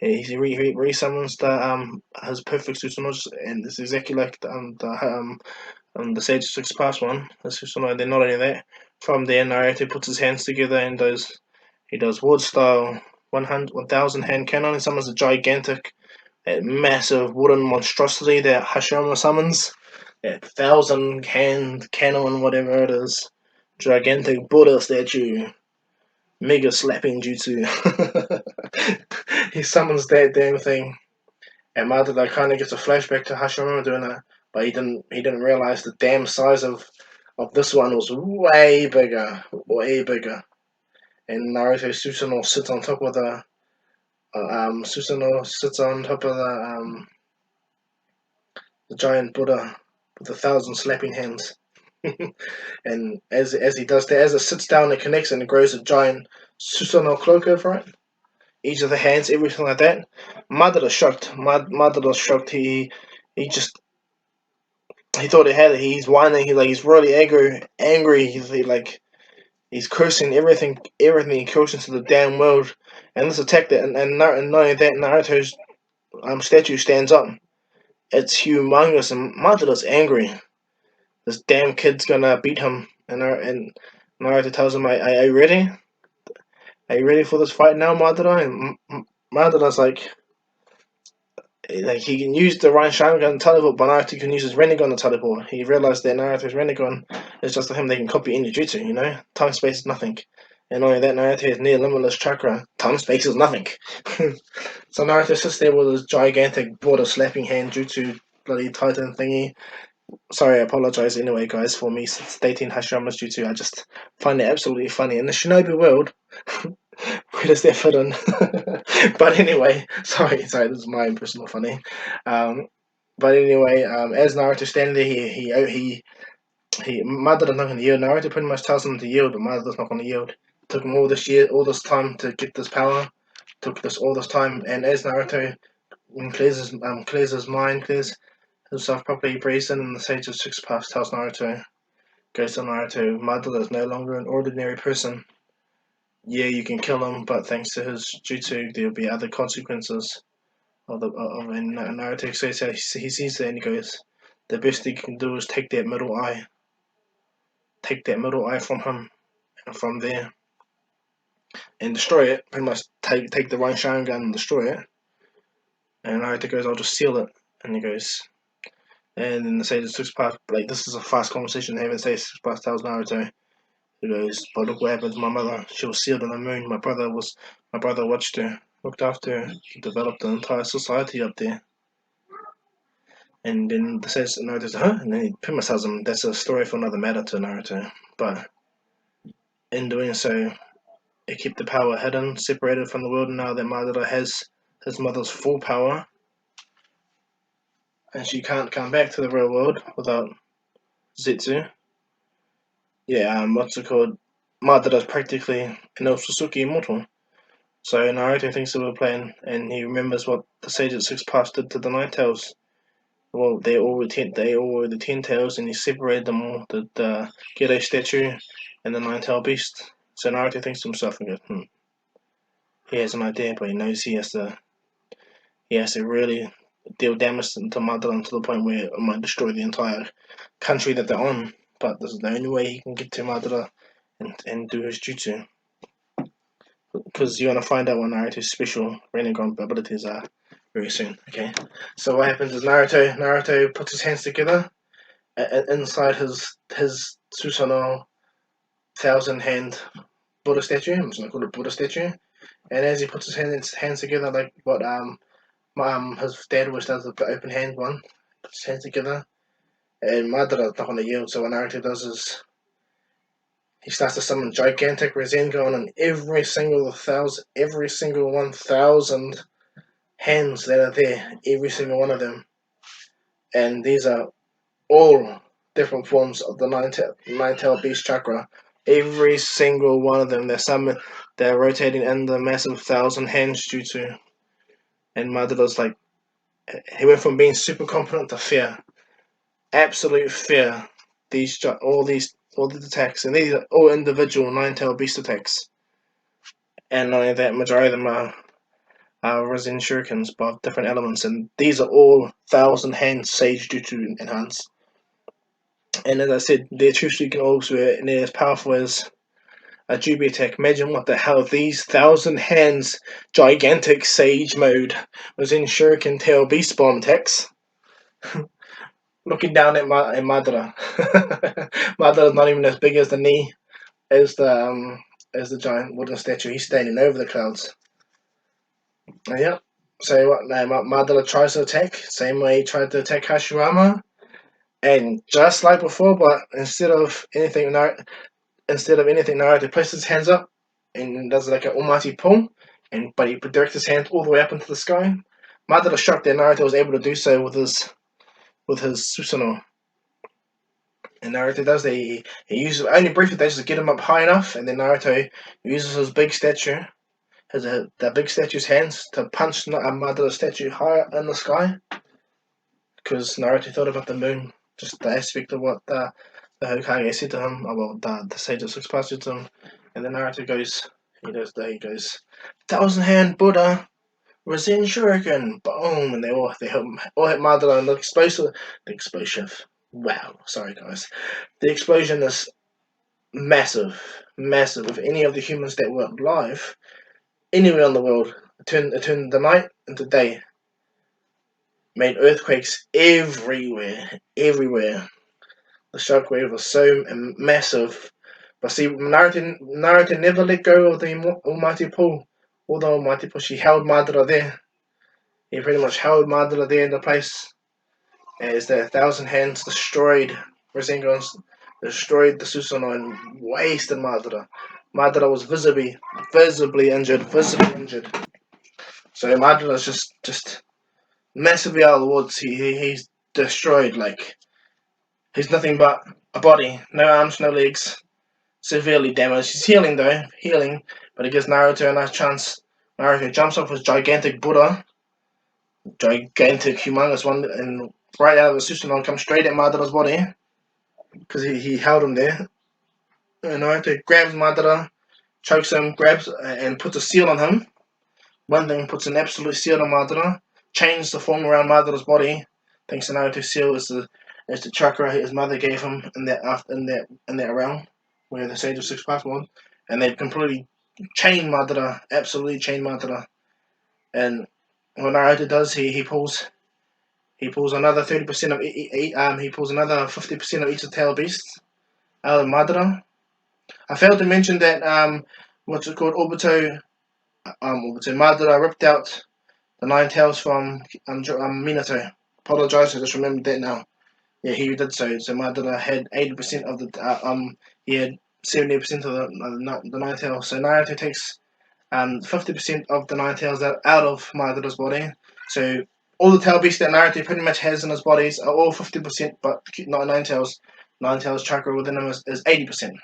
He re-summons his perfect Susanoo, and it's exactly like the Sage Six Pass one. The Susanoo. And then not only that, from there Naruto puts his hands together and does wood style 1,000 hand cannon, and summons a gigantic, massive wooden monstrosity that Hashirama summons. That 1,000 hand cannon, whatever it is, gigantic Buddha statue. Mega slapping jutsu. He summons that damn thing. And Madara kind of gets a flashback to Hashirama doing but he didn't realize the damn size of this one was way bigger, way bigger. And Naruto Susanoo sits on top of the Susanoo sits on top of the giant Buddha with 1,000 slapping hands. And as he does that, as it sits down, it connects and it grows a giant Susanoo cloak over it. Each of the hands, everything like that. Madara shocked. Madara shocked. He just he thought he had it. He's whining. He's really angry. Angry. He's cursing everything. He cursing to the damn world. And this attack that and not only that, Naruto's statue stands up. It's humongous, and Madara's angry. This damn kid's gonna beat him. And Naruto tells him, "Are you ready? Are you ready for this fight now, Madara?" And Madara's like he can use the Ryan Sharingan to teleport, but Naruto can use his Rinnegan to teleport. He realized that Naruto's Rinnegan is just for him. They can copy any jutsu, Time space is nothing. And only that, Naruto has near limitless chakra. Time space is nothing. So Naruto sits there with his gigantic border slapping hand jutsu bloody titan thingy. Sorry, I apologize anyway, guys, for me stating Hashirama's jutsu. I just find it absolutely funny. In the shinobi world, where does that fit in? But anyway, sorry, this is my personal funny. Um, but anyway, as Naruto standing there, he Madara's not going to yield. Naruto pretty much tells him to yield, but Madara's not going to yield. Took him all this time to get this power. Took all this time, and as Naruto clears his mind, clears himself properly, breathes in, and the Sage of Six Paths goes to Naruto, Madara is no longer an ordinary person. Yeah, you can kill him, but thanks to his jutsu, there'll be other consequences. And Naruto says he sees that and he goes, the best thing you can do is take that middle eye. Take that middle eye from him, and from there, and destroy it. Pretty much take the Rain Sharingan and destroy it. And Naruto goes, I'll just seal it. And he goes, and then the Sage of Six Paths, this is a fast conversation. They haven't said Six Paths tells Naruto, he goes, but look what happened to my mother. She was sealed in the moon. My brother watched her, looked after her. He developed an entire society up there. And then says Naruto's, huh? And then he pretty much tells him that's a story for another matter to Naruto. But in doing so, it kept the power hidden, separated from the world. And now that Madara has his mother's full power, and she can't come back to the real world without Zetsu. Yeah, what's it called? Madara's practically an Otsutsuki immortal. So Naruto thinks of a plan, and he remembers what the Sage of Six Paths did to the Nine Tails. Well, they all were the 10 tails, and he separated them all. The Gedo statue and the Nine-tailed beast. So Naruto thinks to himself and goes, he has an idea, but he knows he has to really deal damage to Madara to the point where it might destroy the entire country that they're on. But this is the only way he can get to Madara and do his jutsu. Because you're gonna find out what Naruto's special Rinnegan abilities are very soon. Okay, so what happens is Naruto puts his hands together inside his Susanoo 1,000 hand Buddha statue. I'm just gonna call it Buddha statue. And as he puts his hands together, like what his dad always does, the open hand one, puts his hands together, and Madara's not gonna yield. So what Naruto does is he starts to summon gigantic Rasengan on every single 1,000 hands that are there, every single one of them, and these are all different forms of the nine-tailed beast chakra. Every single one of them, they're rotating in the massive 1,000 hands jutsu. And Madara's he went from being super confident to fear, absolute fear. All these attacks, and these are all individual nine-tailed beast attacks. And not only that, majority of them are Risen Shurikens, but different elements, and these are all 1,000 hand Sage Jutsu enhanced. And as I said, their true can also be near as powerful as a Jubi attack. Imagine what the hell these 1,000 hands gigantic Sage mode was in Shuriken Tail Beast Bomb attacks. Looking down at Madara. Madara's not even as big as the knee as the giant wooden statue. He's standing over the clouds. Yep. So what now? Madara tries to attack, same way he tried to attack Hashirama. And just like before, but instead of anything, Naruto places his hands up and does like an almighty pull, but he directs his hand all the way up into the sky. Madara shocked that Naruto was able to do so with his Susanoo. And Naruto does that. He uses only briefly just to get him up high enough, and then Naruto uses his big statue, the big statue's hands, to punch Madara's statue higher in the sky. Because Naruto thought about the moon, just the aspect of what the Hokage said to him, about the Sage of Six Paths said to him, and then Naruto goes, Thousand Hand Buddha, Rasen Shuriken, boom, and they all hit Madara, and the explosive. Wow, sorry guys, the explosion is massive, massive. If any of the humans that were alive anywhere in the world, it turned the night into day, made earthquakes everywhere, everywhere. The shockwave was so massive. But see, Naruto never let go of the Almighty Pull. Or the Almighty Pull, she held Madara there. He pretty much held Madara there in the place as the Thousand Hands destroyed Rasengan's, destroyed the Susanoo and wasted Madara. Madara was visibly injured, So Madara's just massively out of the woods. He's destroyed, like he's nothing but a body, no arms, no legs, severely damaged. He's healing though, but it gives Naruto a nice chance. Naruto jumps off his gigantic Buddha, gigantic, humongous one, and right out of the Susanoo comes straight at Madara's body because he held him there. And Naruto grabs Madara, chokes him, grabs and puts a seal on him. One thing puts an absolute seal on Madara, changes the form around Madara's body. Thanks to Naruto's seal is the chakra his mother gave him in that realm where the Sage of Six Paths was, and they completely chain Madara, absolutely chain Madara. And what Naruto does, he pulls another 30% of he pulls another 50% of each of the tail beasts out of Madara. I failed to mention that what's it called, Obito Madara ripped out the nine tails from Minato. Apologize, I just remembered that now. Yeah, he did so. So Madara had 80% of the he had 70% of the nine tails. So Naruto takes 50% of the nine tails out of Madara's body. So all the tail beasts that Naruto pretty much has in his bodies are all 50%, but not nine tails. Nine tails chakra within him is 80%.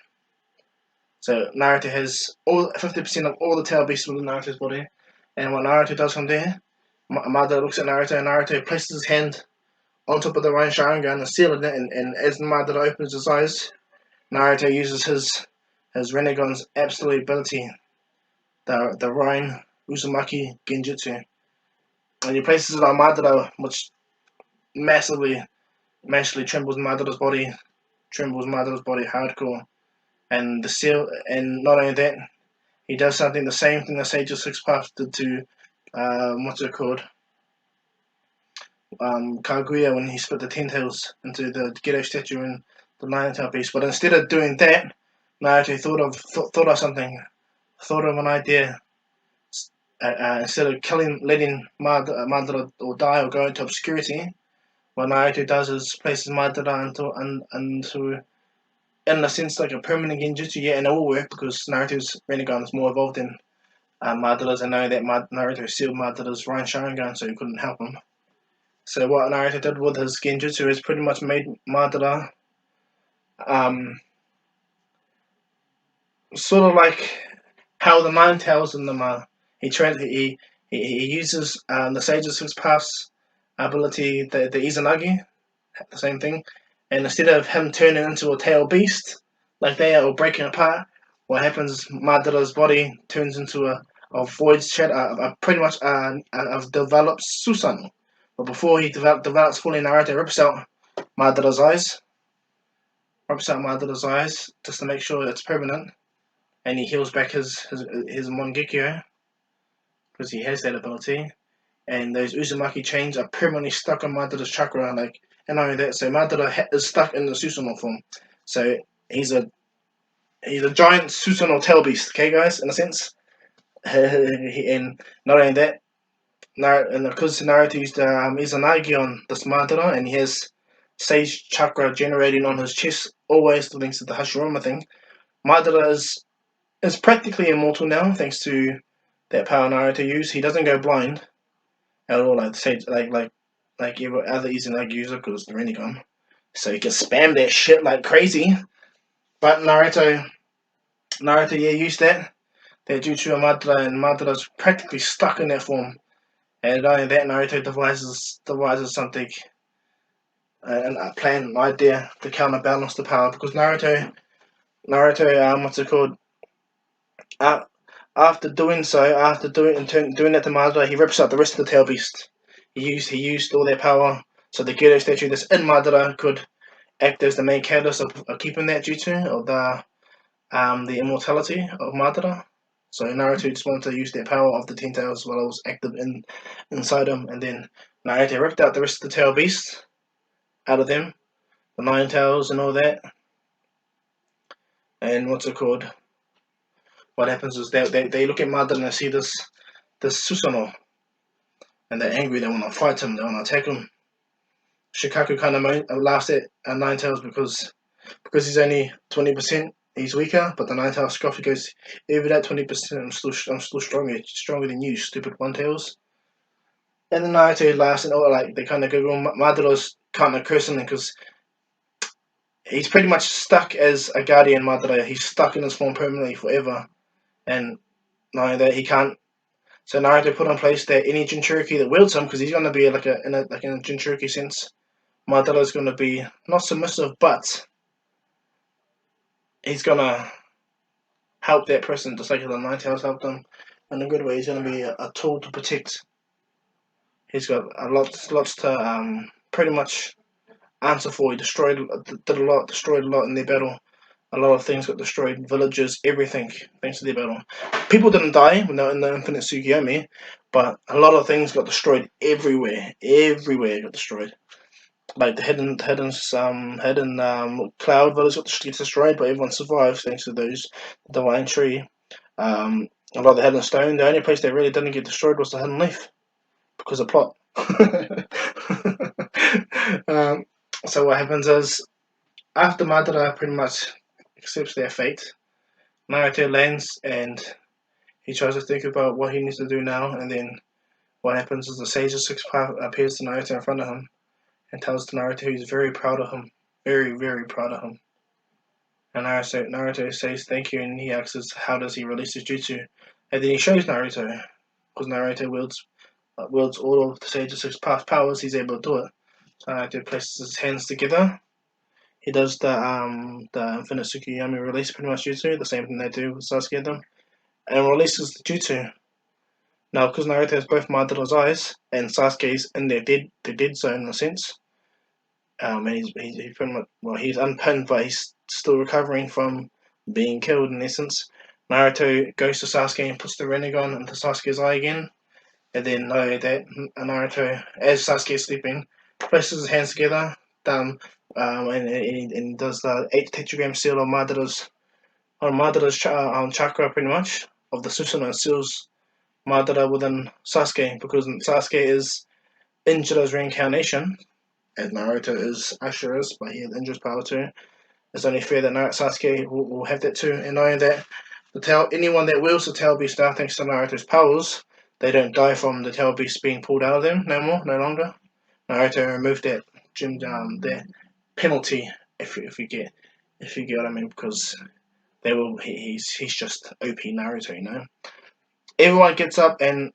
So Naruto has all 50% of all the tail beasts within Naruto's body. And what Naruto does from there, Madara looks at Naruto, and Naruto places his hand on top of the Rain Sharingan and sealing it. And as Madara opens his eyes, Naruto uses his Renegon's absolute ability, the Rain Uzumaki Genjutsu, and he places it on Madara, which massively trembles Madara's body, hardcore. And the seal, and not only that, he does the same thing the Sage of Six Paths did to what's it called? Kaguya, when he split the ten tails into the Gedo statue and the nine tail piece. But instead of doing that, Naruto thought of an idea. Instead of letting Madara or die or go into obscurity, what Naruto does is places Madara into in a sense like a permanent genjutsu. Yeah, and it will work because Naruto's Rinnegan is more evolved than Madara's. I know that Naruto sealed Madara's Rain Sharingan, so he couldn't help him. So what Naruto did with his genjutsu is pretty much made Madara sort of like how the Nine Tails in them are. He uses the Sage of Six Paths ability, the Izanagi, the same thing. And instead of him turning into a tail beast like they are or breaking apart, what happens? Madara's body turns into a void shadow, pretty much a developed Susanoo. But before he develops fully, Naruto rips out Madara's eyes just to make sure it's permanent, and he heals back his Mongekyo because he has that ability. And those Uzumaki chains are permanently stuck on Madara's chakra, and only that, so Madara is stuck in the Susanoo form. So he's a giant Susanoo tail beast, okay, guys, in a sense. And not only that, and because Naruto used Izanagi on this Madara, and he has Sage chakra generating on his chest, always links to the Hashirama thing. Madara is practically immortal now, thanks to that power Naruto used. He doesn't go blind at all, like Sage, like every other Izanagi user, because the Rinnegan. So he can spam that shit like crazy. But Naruto, yeah, used that Jutsu on Madara, and Madara's practically stuck in that form. And not only that, Naruto devises something, a plan, an idea to counterbalance the power, because Naruto, what's it called? Uh, doing that to Madara, he rips out the rest of the Tail Beast. He used all their power, so the Gedo statue that's in Madara could act as the main catalyst of keeping that jutsu of the immortality of Madara. So Naruto just wanted to use that power of the Ten Tails while it was active inside him, and then Naruto ripped out the rest of the Tail Beast out of them, the Nine Tails and all that. And what's it called? What happens is they look at Madara and they see this Susanoo, and they're angry. They want to fight him. They want to attack him. Shikaku kind of laughs at Nine Tails because he's only 20%. He's weaker, but the Nine Tails Scruffy goes, even at 20%, I'm still stronger than you, stupid One Tails. And then Naruto laughs and all like they kind of go, Madara's kind of cursing because he's pretty much stuck as a guardian. Madara, he's stuck in his form permanently forever, and knowing that he can't. So Naruto put in place that any Jinchuriki that wields him, because he's going to be in a Jinchuriki sense, Madara's going to be not submissive, but he's going to help that person just like the Nine Tails helped him in a good way. He's going to be a tool to protect. He's got lots to pretty much answer for. He destroyed a lot in their battle. A lot of things got destroyed, villages, everything, thanks to their battle. People didn't die when they were in the Infinite Tsukiyomi, but a lot of things got destroyed everywhere. Everywhere got destroyed. Like the hidden cloud village got destroyed, but everyone survived thanks to those divine tree. A lot of the hidden stone. The only place they really didn't get destroyed was the hidden leaf because of plot. um, so what happens is after Madara pretty much accepts their fate, Naruto lands and he tries to think about what he needs to do now, and then what happens is the Sage of Six Path appears to Naruto in front of him and tells Naruto he's very proud of him. Very, very proud of him. And Naruto says thank you, and he asks how does he release his jutsu. And then he shows Naruto, because Naruto wields all of the Sage of Six Path powers, he's able to do it. So Naruto places his hands together. He does the Infinite Tsukiyomi release pretty much jutsu, the same thing they do with Sasuke and them, and releases the jutsu. Now, because Naruto has both Madara's eyes and Sasuke's in the dead zone in a sense, and he's pretty much he's unpinned, but he's still recovering from being killed in essence. Naruto goes to Sasuke and puts the Rinnegan into Sasuke's eye again, and then Naruto, as Sasuke is sleeping, places his hands together, and does the 8 tetragram seal on Madara's chakra pretty much of the Susanoo, seals Madara within Sasuke, because Sasuke is Injira's reincarnation, as Naruto is Ashura's, but he has Injira's power too. It's only fair that Sasuke will have that too, and knowing that anyone that wields the Tail Beast now, thanks to Naruto's powers, they don't die from the Tail Beast being pulled out of them no longer. Naruto removed that penalty if you get what I mean, because he's just OP Naruto, you know. Everyone gets up and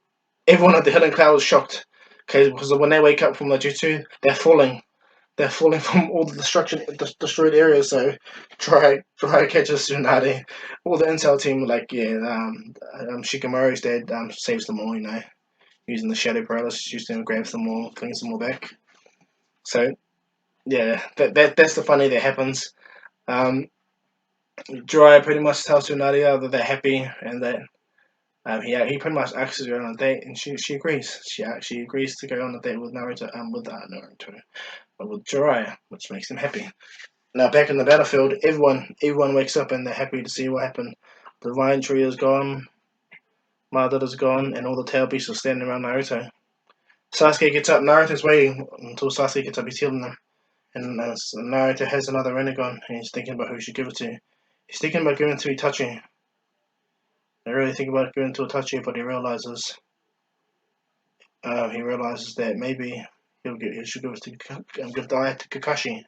everyone at the hidden cloud is shocked, okay, because when they wake up from the jutsu, they're falling. They're falling from all the destroyed areas. So try catches Tsunade. All the intel team like Shikamaru's dad saves them all. You know, using the shadow paralysis, shoots them, grabs them all, flings them all back. So yeah, that's the funny that happens. Jiraiya pretty much tells Tsunade that they're happy and that he pretty much asks her on a date, and she agrees. She actually agrees to go on a date with Naruto but with Jiraiya, which makes him happy. Now back in the battlefield, everyone wakes up and they're happy to see what happened. The vine tree is gone, Madara's gone, and all the tail beasts are standing around Naruto. Sasuke gets up. Naruto's waiting until Sasuke gets up. He's healing them, And Naruto has another Rinnegan, and he's thinking about who he should give it to. He's thinking about giving it to Itachi. I really think about giving it to Itachi, but he realizes that maybe he should give it to give the eye to Kakashi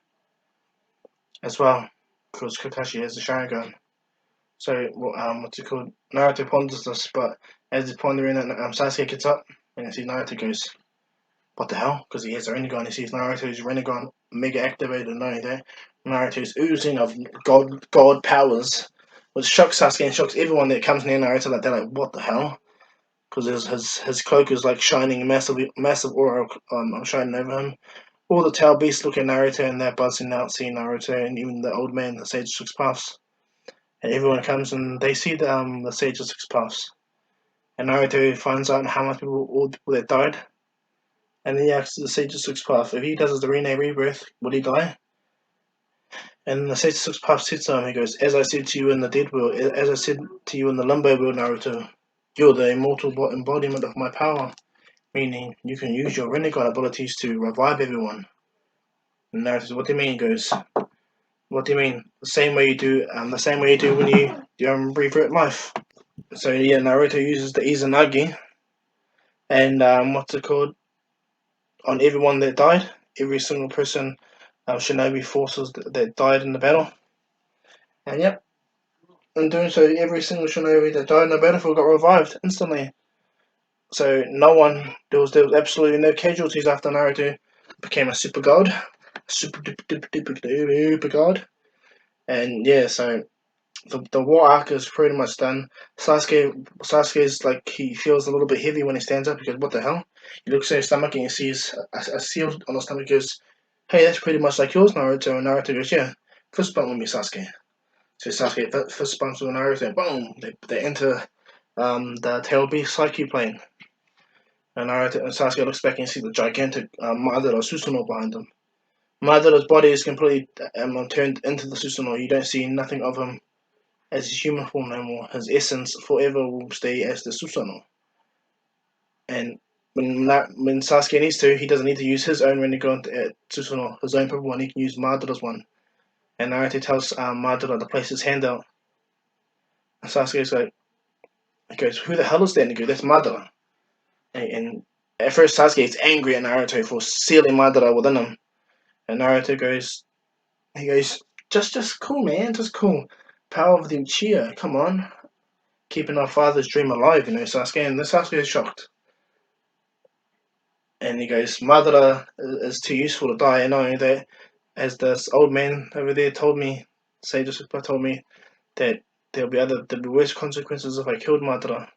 as well, because Kakashi has the Sharingan. So what's it called? Naruto ponders this, but as he's pondering it, Sasuke gets up and he sees Naruto, goes, "What the hell?" Because he has a Rinnegan. He sees Naruto's Rinnegan mega activated, and knowing that Naruto's oozing of god powers, which shocks Sasuke and shocks everyone that comes near Naruto. Like they're like, "What the hell?" Because his cloak is like shining, massive aura shining over him. All the tail beasts look at Naruto and they're buzzing out, seeing Naruto, and even the old man, the Sage of Six Paths. And everyone comes and they see the Sage of Six Paths. And Naruto finds out how much all the people that died. And then he asks the Sage of Six Paths, if he does the Rene rebirth, would he die? And the Sage of Six Paths sits on him, he goes, as I said to you in the dead world, as I said to you in the limbo world, Naruto, you're the immortal embodiment of my power. Meaning, you can use your Rinnegan abilities to revive everyone. And Naruto says, what do you mean? He goes, what do you mean? The same way you do when you revert life. So yeah, Naruto uses the Izanagi, and what's it called? On everyone that died, every single person, Shinobi forces that died in the battle. And yep, in doing so, every single Shinobi that died in the battlefield got revived instantly. So there was absolutely no casualties after Naruto became a super god, super god. And yeah, so the war arc is pretty much done. Sasuke's like he feels a little bit heavy when he stands up because what the hell? He looks at his stomach and he sees a seal on his stomach. He goes, "Hey, that's pretty much like yours, Naruto." And Naruto goes, "Yeah, fist bump with me, Sasuke." So Sasuke fist bumps with Naruto, and boom, they enter the tail beast psyche plane. And Naruto and Sasuke looks back and sees the gigantic Madara Susanoo behind him. Madara's body is completely turned into the Susanoo. You don't see nothing of him as his human form no more. His essence forever will stay as the Susanoo. And when Sasuke needs to, he doesn't need to use his own Rinnegan Susanoo, his own purple one. He can use Madara's one. And Naruto tells Madara to place his hand out. And Sasuke's like, he goes, "Who the hell is that?" And he goes, "That's Madara." And at first Sasuke is angry at Naruto for sealing Madara within him. And Naruto goes, he goes, just cool, man, just cool. Power of the Uchiha, come on. Keeping our father's dream alive, Sasuke. And the Sasuke is shocked. And he goes, Madara is too useful to die. I know that, as this old man over there told me, Sage told me, that there'll be worse consequences if I killed Madara.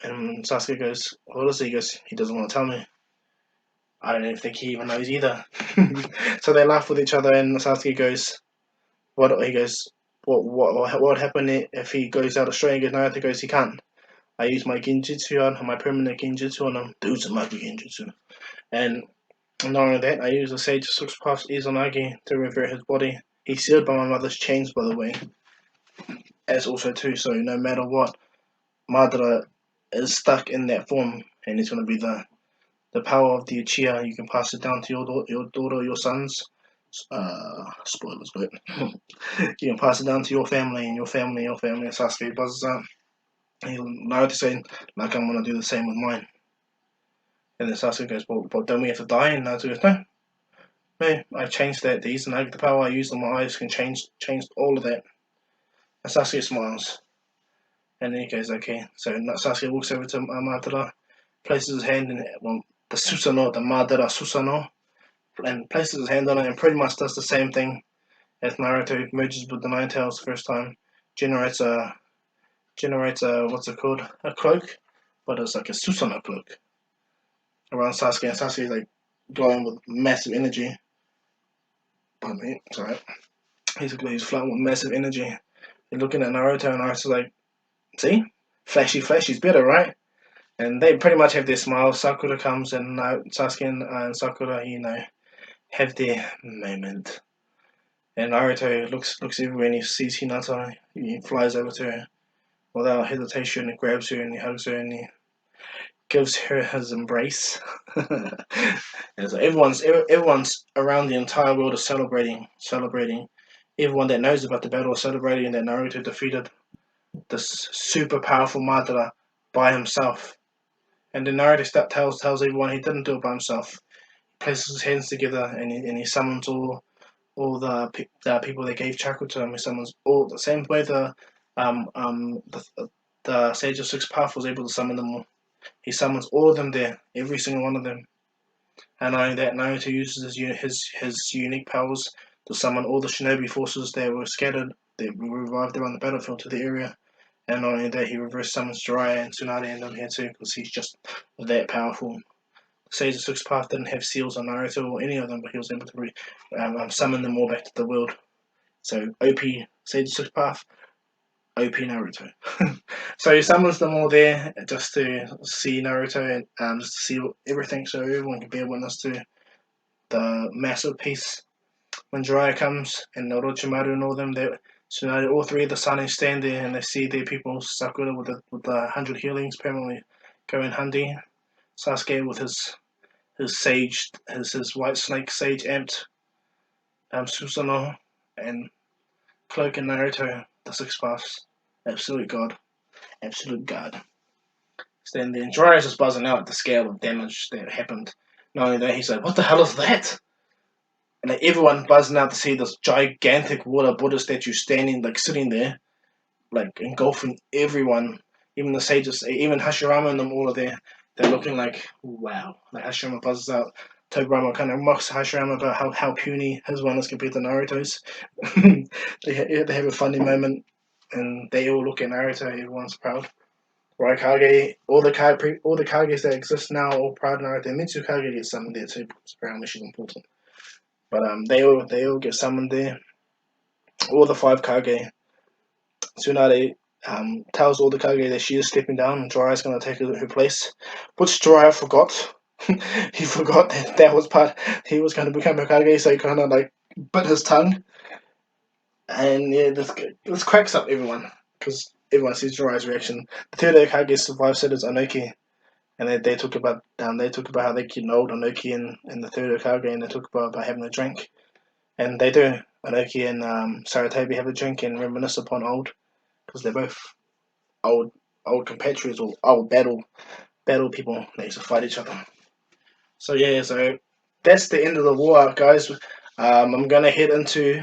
And Sasuke goes, what is it? He goes, he doesn't want to tell me. I don't even think he even knows either. So they laugh with each other, and Sasuke goes, what? He goes, what would happen if he goes out astray? And goes, Naruto goes, he can't. I use my genjutsu on him, my permanent genjutsu on him, the Uzumaki genjutsu. And not only that, I use the Sage Six Paths Izanagi to revert his body. He's sealed by my mother's chains, by the way, as also too. So no matter what, Madara is stuck in that form, and it's going to be the power of the Uchiha. You can pass it down to your daughter, your sons. Spoilers, but you can pass it down to your family and your family, your family. And Sasuke buzzes out. Naruto saying, like, I'm going to do the same with mine. And then Sasuke goes, well, but don't we have to die? And Naruto goes, no. No, I changed that. These and the power I use on my eyes can change all of that. And Sasuke smiles. And then he goes, okay. So Sasuke walks over to Madara, places his hand in the Susanoo, the Madara Susanoo, and places his hand on it and pretty much does the same thing as Naruto merges with the Nine Tails first time. Generates a what's it called? A cloak, but it's like a Susanoo cloak around Sasuke, and Sasuke is like glowing with massive energy. Pardon me, sorry. He's flowing with massive energy. You're looking at Naruto, and Naruto's like, see? Flashy's better, right? And they pretty much have their smile. Sakura comes, and Sasuke and Sakura, have their moment. And Naruto looks everywhere, and he sees Hinata. He flies over to her without hesitation and grabs her, and he hugs her, and gives her his embrace. And so everyone's around the entire world is celebrating. Everyone that knows about the battle is celebrating that Naruto defeated this super powerful Madara by himself. And then Naruto tells everyone he didn't do it by himself. He places his hands together and he summons all the people that gave chakra to him. He summons all the same way um um the the Sage of Six Paths was able to summon them all. He summons all of them there, every single one of them. And knowing that Naruto uses his unique powers to summon all the shinobi forces that were scattered, that were revived around the battlefield to the area. And not only that, he reverse summons Jiraiya and Tsunade and them here too, because he's just that powerful. Sage of Six Path didn't have seals on Naruto or any of them, but he was able to summon them all back to the world. So OP Sage of Six Path, OP Naruto. So he summons them all there just to see Naruto and just to see everything, so everyone can bear witness to the massive piece. When Jiraiya comes and Orochimaru and all them, Tsunade, all three of the Sanin stand there and they see their people, Sakura with the 100 healings permanently going handy, Sasuke with his sage, his white snake sage amped, Susanoo, and Cloak and Naruto, the Six Paths. Absolute god. Stand there, and Jiraiya's just buzzing out at the scale of damage that happened. Not only that, he's like, "What the hell is that?" And like, everyone buzzing out to see this gigantic water Buddha statue standing, like sitting there, like engulfing everyone. Even the sages, even Hashirama and them all are there. They're looking like, wow. Like Hashirama buzzes out. Tobirama kind of mocks Hashirama about how puny his one is compared to Naruto's. They have a funny moment, and they all look at Naruto. Everyone's proud. Raikage, all the Kages that exist now, all proud Naruto. Mitsukage gets summoned there too, because apparently she's important. But they all get summoned there. All the five Kage. Tsunade tells all the Kage that she is stepping down and Jiraiya's going to take her place, which Jiraiya forgot. He forgot that was part. He was going to become a Kage, so he kind of like bit his tongue. And yeah, this cracks up everyone because everyone sees Jiraiya's reaction. The third Kage survived, so does Anoki, and they talk about how they killed old Anoki and the third Kage, and they talk about having a drink, and they do. Anoki and Saratabi have a drink and reminisce upon old, because they're both old old compatriots or old battle people. They used to fight each other. So yeah, so that's the end of the war arc, guys. I'm going to head into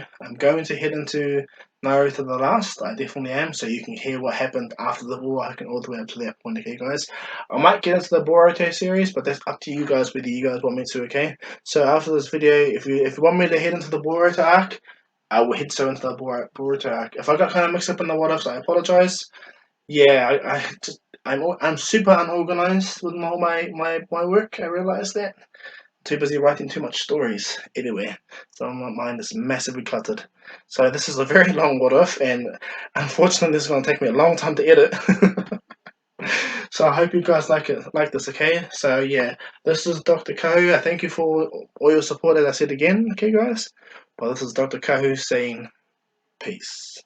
Naruto the Last. I definitely am. So you can hear what happened after the war arc and all the way up to that point. Okay, guys. I might get into the Boruto series, but that's up to you guys whether you guys want me to. Okay. So after this video, if you want me to head into the Boruto arc, I will head so into the Boruto arc. If I got kind of mixed up in the what ifs, I apologize. Yeah, I'm super unorganized with all my work. I realize that. Too busy writing too much stories anyway, so my mind is massively cluttered. So this is a very long what if, and unfortunately, this is going to take me a long time to edit. So I hope you guys like this. Okay, so yeah, this is Dr. Kahu. I thank you for all your support, as I said again. Okay, guys, but this is Dr. Kahu saying peace.